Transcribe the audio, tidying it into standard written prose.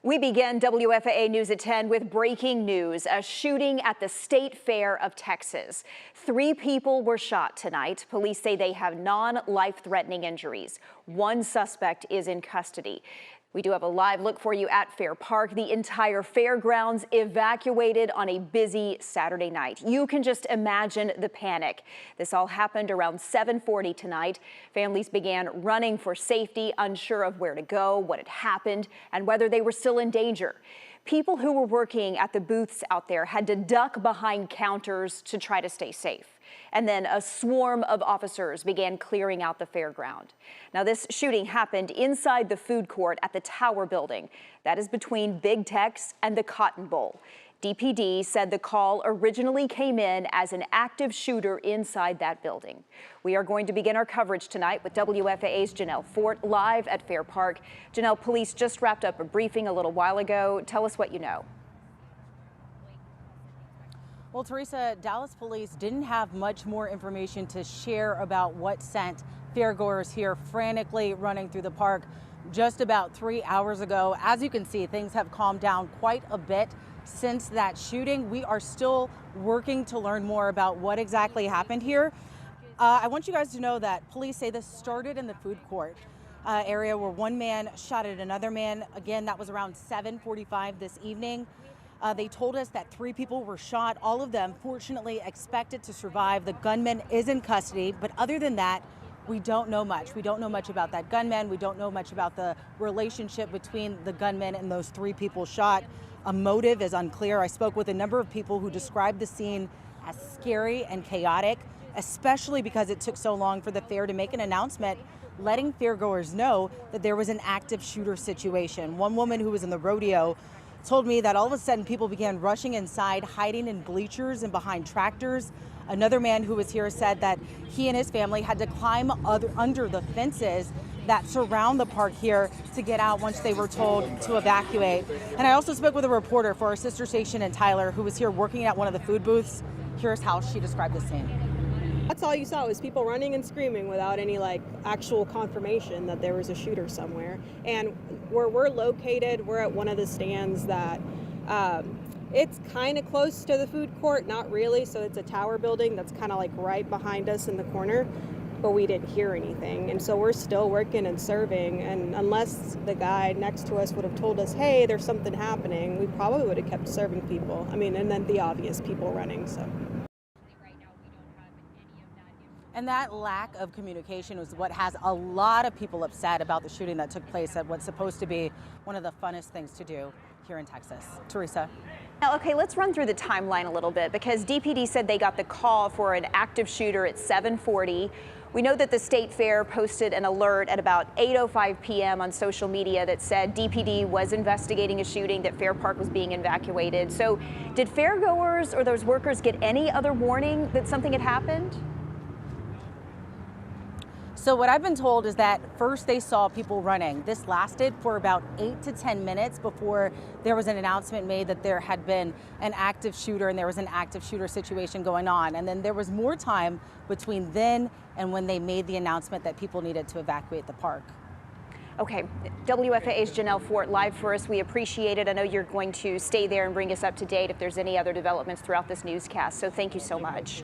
We begin WFAA News at 10 with breaking news, a shooting at the State Fair of Texas. 3 people were shot tonight. Police say they have non-life-threatening injuries. 1 suspect is in custody. We do have a live look for you at Fair Park. The entire fairgrounds evacuated on a busy Saturday night. You can just imagine the panic. This all happened around 7:40 tonight. Families began running for safety, unsure of where to go, what had happened, and whether they were still in danger. People who were working at the booths out there had to duck behind counters to try to stay safe. And then a swarm of officers began clearing out the fairground. Now, this shooting happened inside the food court at the Tower building. That is between Big Tex and the Cotton Bowl. DPD said the call originally came in as an active shooter inside that building. We are going to begin our coverage tonight with WFAA's Janelle Fort live at Fair Park. Janelle, police just wrapped up a briefing a little while ago. Tell us what you know. Well, Teresa, Dallas police didn't have much more information to share about what sent fairgoers here frantically running through the park just about 3 hours ago. As you can see, things have calmed down quite a bit since that shooting. We are still working to learn more about what exactly happened here. I want you guys to know that police say this started in the food court area where one man shot at another man. Again, that was around 7:45 this evening. They told us that 3 people were shot, all of them fortunately expected to survive. The gunman is in custody, but other than that, we don't know much. We don't know much about that gunman. We don't know much about the relationship between the gunman and those 3 people shot. A motive is unclear. I spoke with a number of people who described the scene as scary and chaotic, especially because it took so long for the fair to make an announcement letting fairgoers know that there was an active shooter situation. One woman who was in the rodeo told me that all of a sudden people began rushing inside, hiding in bleachers and behind tractors. Another man who was here said that he and his family had to climb under the fences that surround the park here to get out once they were told to evacuate. And I also spoke with a reporter for our sister station in Tyler who was here working at one of the food booths. Here's how she described the scene. That's all you saw was people running and screaming without any actual confirmation that there was a shooter somewhere. And where we're located, we're at one of the stands that it's kind of close to the food court, not really. So it's a tower building that's kind of right behind us in the corner, but we didn't hear anything. And so we're still working and serving. And unless the guy next to us would have told us, hey, there's something happening, we probably would have kept serving people. I mean, and then the obvious people running, so. And that lack of communication was what has a lot of people upset about the shooting that took place at what's supposed to be one of the funnest things to do here in Texas. Teresa. Now, okay, let's run through the timeline a little bit because DPD said they got the call for an active shooter at 7:40. We know that the State Fair posted an alert at about 8:05 p.m. on social media that said DPD was investigating a shooting, that Fair Park was being evacuated. So did fairgoers or those workers get any other warning that something had happened? So what I've been told is that first they saw people running. This lasted for about 8 to 10 minutes before there was an announcement made that there had been an active shooter and there was an active shooter situation going on. And then there was more time between then and when they made the announcement that people needed to evacuate the park. Okay, WFAA's Janelle Fort live for us. We appreciate it. I know you're going to stay there and bring us up to date if there's any other developments throughout this newscast. So thank you so much.